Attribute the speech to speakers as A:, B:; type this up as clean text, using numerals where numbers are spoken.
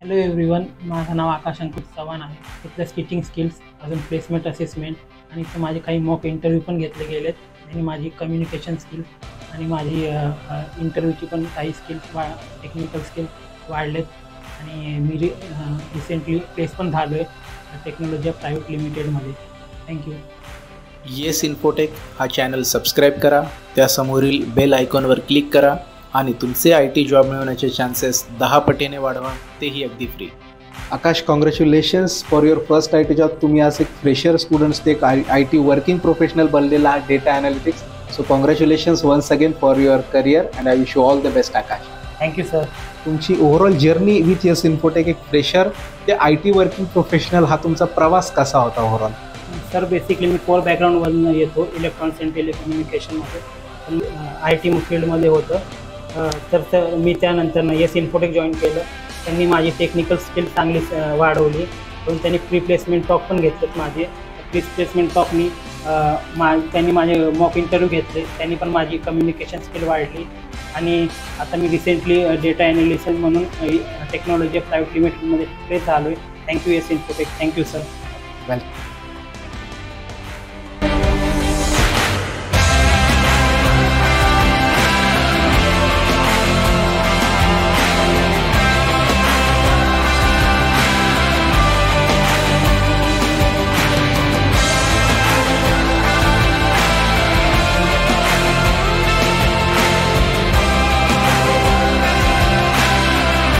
A: Hello everyone, माझं नाव आकाश अंकुश चव्हाण आहे. तिथलं टीचिंग स्किल्स, अजून प्लेसमेंट असेसमेंट आणि इथं माझे काही मॉक इंटरव्ह्यू पण घेतले गेलेत आणि माझी कम्युनिकेशन स्किल्स आणि माझी इंटरव्ह्यूची पण काही स्किल्स टेक्निकल स्किल्स वाढलेत आणि मी रिसेंटली प्लेस पण झालो आहे टेक्नॉलॉजी प्रायव्हेट लिमिटेडमध्ये. थँक्यू.
B: येस इन्फोटेक हा चॅनल सबस्क्राईब करा, त्यासमोरील बेल आयकॉनवर क्लिक करा आणि तुमचे IT जॉब मिळवण्याचे चान्सेस 10 पटीने वाढवा, तेही अगदी free.
C: Akash, congratulations for your first IT job. तुम्ही आज एक फ्रेशर स्टुडंट्स ते एक IT वर्किंग प्रोफेशनल बनलेला आहात, data analytics. So congratulations once again for your career and I wish you all the best Akash.
A: Thank you sir.
C: तुमची overall journey with Yes Infotech, एक fresher ते IT वर्किंग प्रोफेशनल, हा तुमचा प्रवास कसा होता ओव्हरऑल?
A: सर बेसिकली मी कोर बॅकग्राऊंडमधून येतो, इलेक्ट्रॉनिक्स अँड टेलिकम्युनिकेशनमध्ये, IT फील्डमध्ये होतं. तर मी त्यानंतर येस इन्फोटेक जॉईन केलं. त्यांनी माझी टेक्निकल स्किल चांगली वाढवली, पण त्यांनी प्री प्लेसमेंट टॉक पण घेतलेत माझे. प्री प्लेसमेंट टॉकनी त्यांनी माझे मॉक इंटरव्ह्यू घेतले, त्यांनी पण माझी कम्युनिकेशन स्किल वाढली आणि आता मी रिसेंटली डेटा ॲनालिसिस म्हणून टेक्नॉलॉजी प्रायव्हेट लिमिटेडमध्ये प्लेस झालो आहे. Thank you yes infotech. Thank you sir.
C: Welcome.